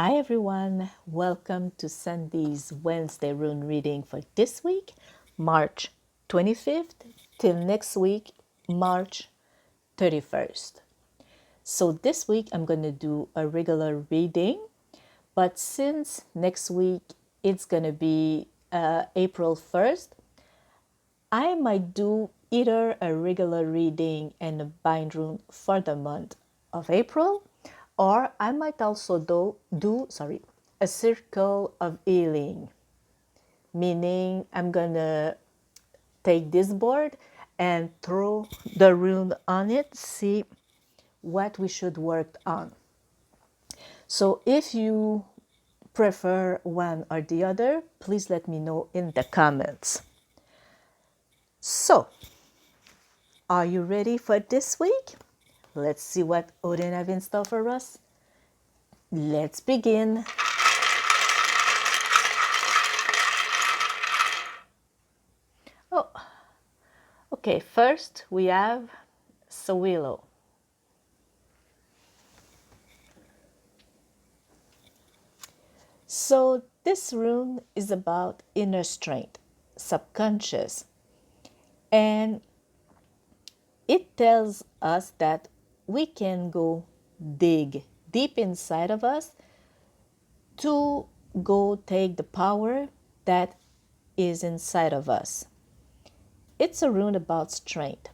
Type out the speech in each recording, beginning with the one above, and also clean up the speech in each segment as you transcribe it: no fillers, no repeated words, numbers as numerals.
Hi everyone, welcome to Sunday's Wednesday rune reading for this week, March 25th, till next week, March 31st. So this week I'm going to do a regular reading, but since next week it's going to be April 1st, I might do either a regular reading and a bind rune for the month of April, or I might also do a circle of healing, meaning I'm gonna take this board and throw the rune on it, see what we should work on. So if you prefer one or the other, please let me know in the comments. So, are you ready for this week? Let's see what Odin have in store for us. Let's begin. Oh, okay. First, we have Sawilo. So this rune is about inner strength, subconscious, and it tells us that we can go dig deep inside of us to go take the power that is inside of us. It's a rune about strength,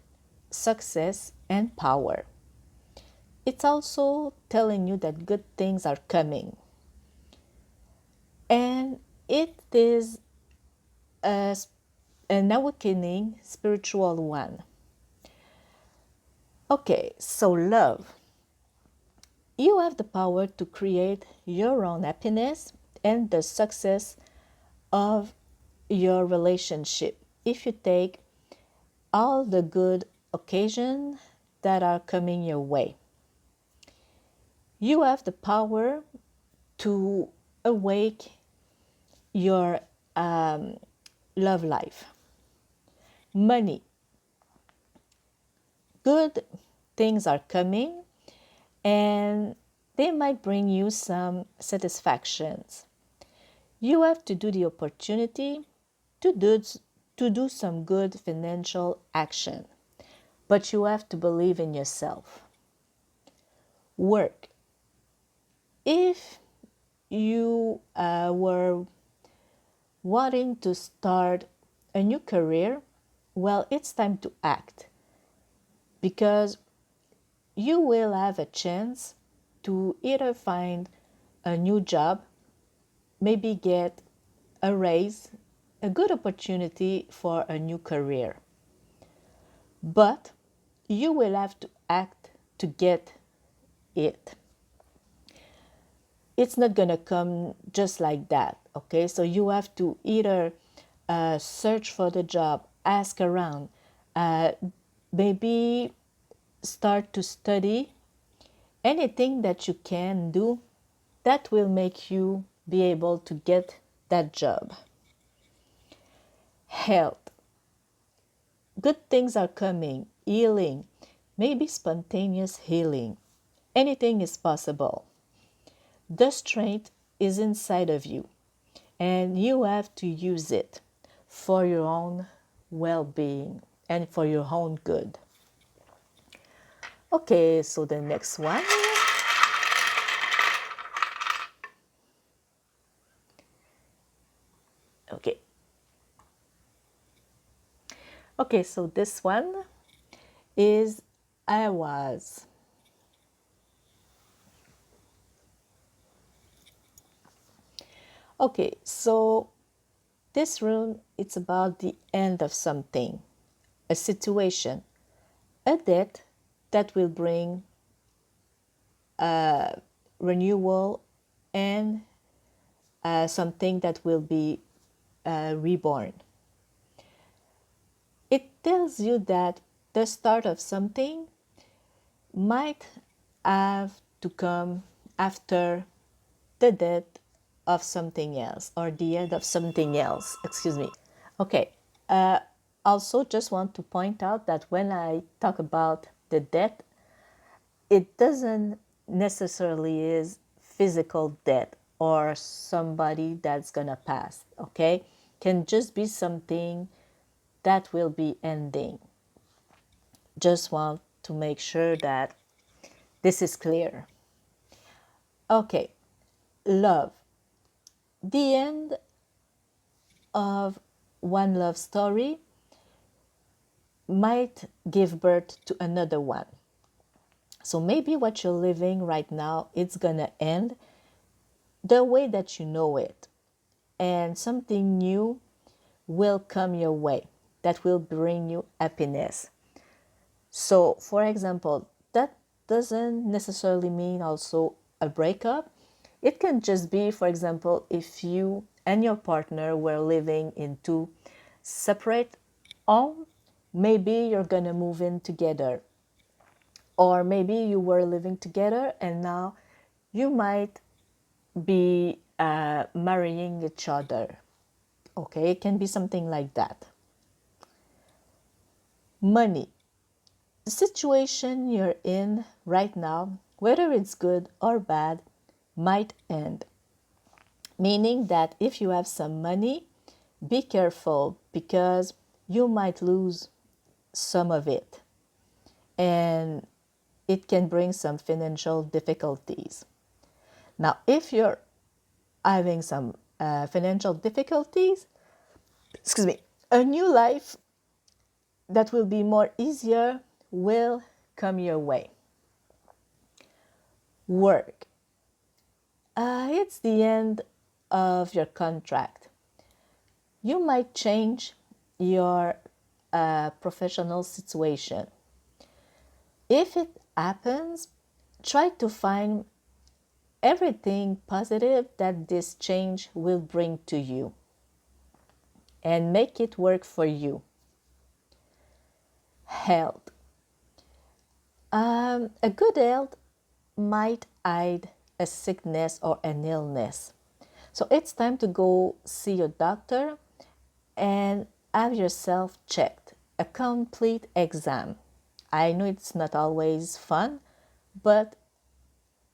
success, and power. It's also telling you that good things are coming. And it is an awakening spiritual one. Okay, so love. You have the power to create your own happiness and the success of your relationship if you take all the good occasions that are coming your way. You have the power to awake your love life. Money. Good things are coming and they might bring you some satisfactions. You have to do the opportunity to do some good financial action, but you have to believe in yourself. Work. If you were wanting to start a new career, well, it's time to act because you will have a chance to either find a new job, maybe get a raise, a good opportunity for a new career. But you will have to act to get it. It's not going to come just like that, okay? So you have to either search for the job, ask around, maybe start to study anything that you can do that will make you be able to get that job. Health. Good things are coming, healing, maybe spontaneous healing. Anything is possible. The strength is inside of you, and you have to use it for your own well-being and for your own good. Okay, so the next one. Okay. Okay, so this one is I was. Okay, so this rune, it's about the end of something, a situation, a debt that will bring renewal and something that will be reborn. It tells you that the start of something might have to come after the death of something else or the end of something else. Excuse me. Okay. Also, just want to point out that when I talk about the death, it doesn't necessarily is physical death or somebody that's gonna pass, okay? Can just be something that will be ending. Just want to make sure that this is clear. Okay, love. The end of one love story might give birth to another one. So maybe what you're living right now, it's gonna end the way that you know it, and something new will come your way that will bring you happiness. So, for example, that doesn't necessarily mean also a breakup. It can just be, for example, if you and your partner were living in two separate homes, maybe you're gonna move in together. Or maybe you were living together and now you might be marrying each other. Okay, it can be something like that. Money. The situation you're in right now, whether it's good or bad, might end. Meaning that if you have some money, be careful because you might lose some of it. And it can bring some financial difficulties. Now, if you're having some financial difficulties, excuse me, a new life that will be more easier will come your way. Work. It's the end of your contract. You might change your professional situation. If it happens, try to find everything positive that this change will bring to you and make it work for you. Health. A good health might hide a sickness or an illness. So it's time to go see your doctor and have yourself checked. A complete exam. I know it's not always fun, but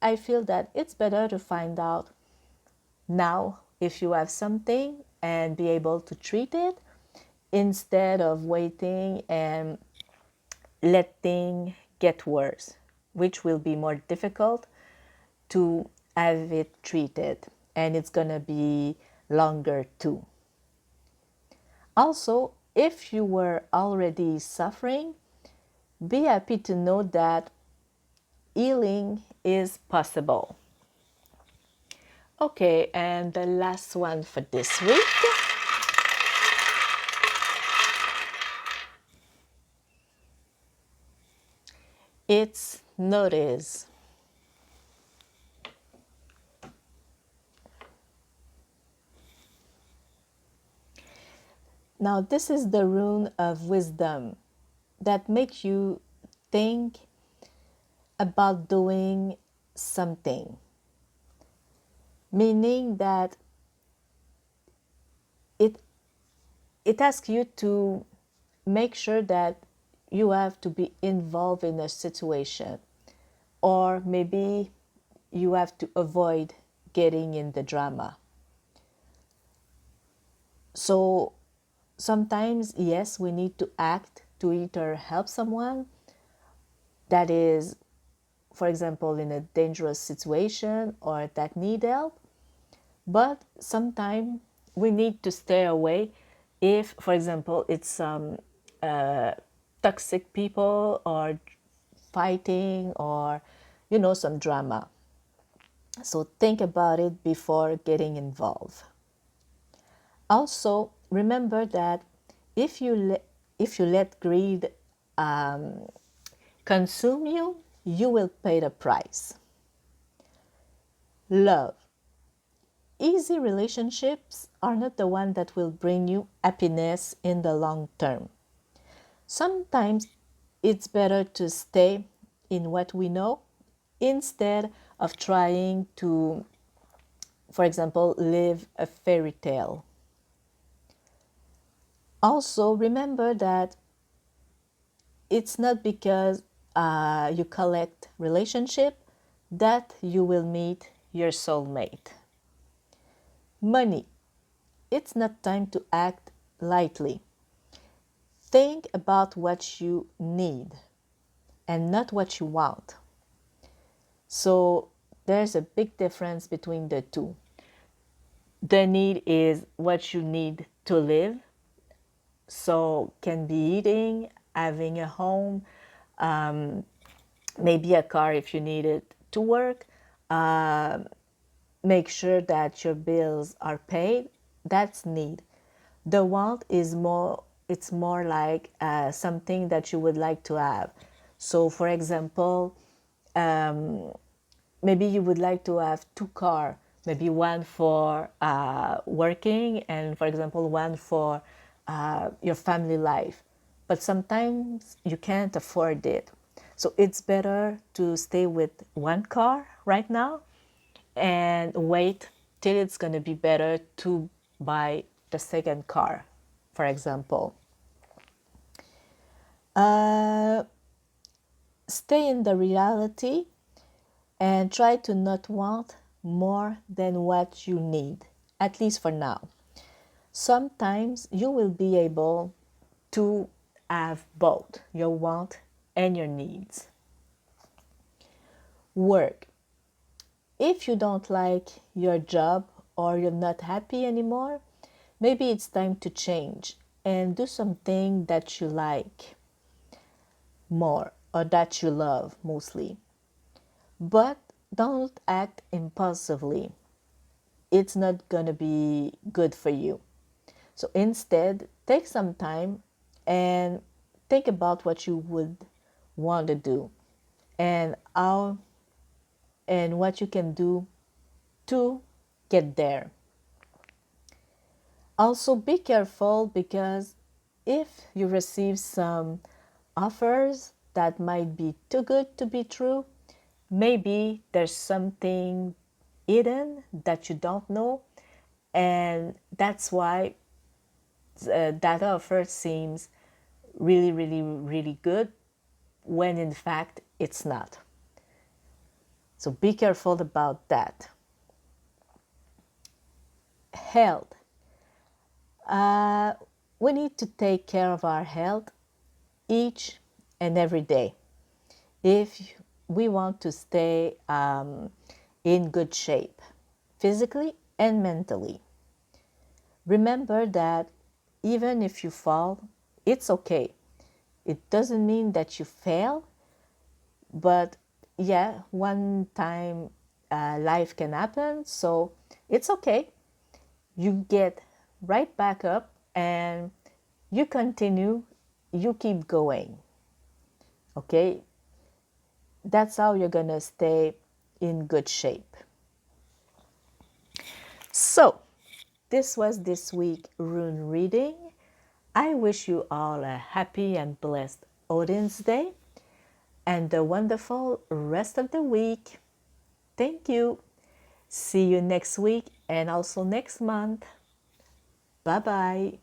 I feel that it's better to find out now if you have something and be able to treat it instead of waiting and letting get worse, which will be more difficult to have it treated, and it's gonna be longer too. Also, if you were already suffering, be happy to know that healing is possible. Okay, and the last one for this week. It's notice. Now, this is the rune of wisdom that makes you think about doing something, meaning that it asks you to make sure that you have to be involved in a situation, or maybe you have to avoid getting in the drama. So sometimes, yes, we need to act to either help someone that is, for example, in a dangerous situation or that need help. But sometimes we need to stay away if, for example, it's some toxic people or fighting or, some drama. So think about it before getting involved. Also, remember that if you let greed consume you, you will pay the price. Love. Easy relationships are not the one that will bring you happiness in the long term. Sometimes it's better to stay in what we know instead of trying to, for example, live a fairy tale. Also, remember that it's not because you collect relationship that you will meet your soulmate. Money. It's not time to act lightly. Think about what you need and not what you want. So there's a big difference between the two. The need is what you need to live. So can be eating, having a home, maybe a car if you need it to work. Make sure that your bills are paid. That's need. The want is more, it's more like something that you would like to have. So for example, maybe you would like to have two cars, maybe one for working and for example one for your family life. But sometimes you can't afford it. So it's better to stay with one car right now and wait till it's going to be better to buy the second car, for example. Stay in the reality and try to not want more than what you need, at least for now. Sometimes you will be able to have both your want and your needs. Work. If you don't like your job or you're not happy anymore, maybe it's time to change and do something that you like more or that you love mostly. But don't act impulsively. It's not going to be good for you. So instead, take some time and think about what you would want to do and how and what you can do to get there. Also, be careful because if you receive some offers that might be too good to be true, maybe there's something hidden that you don't know, and that's why that offer seems really, really, really good when in fact it's not. So be careful about that. Health. We need to take care of our health each and every day if we want to stay in good shape, physically and mentally. Remember that even if you fall, it's okay. It doesn't mean that you fail, but yeah, one time life can happen, so it's okay. You get right back up and you continue, you keep going. Okay? That's how you're gonna stay in good shape. So, this was this week rune reading. I wish you all a happy and blessed Odin's Day and a wonderful rest of the week. Thank you. See you next week and also next month. Bye bye.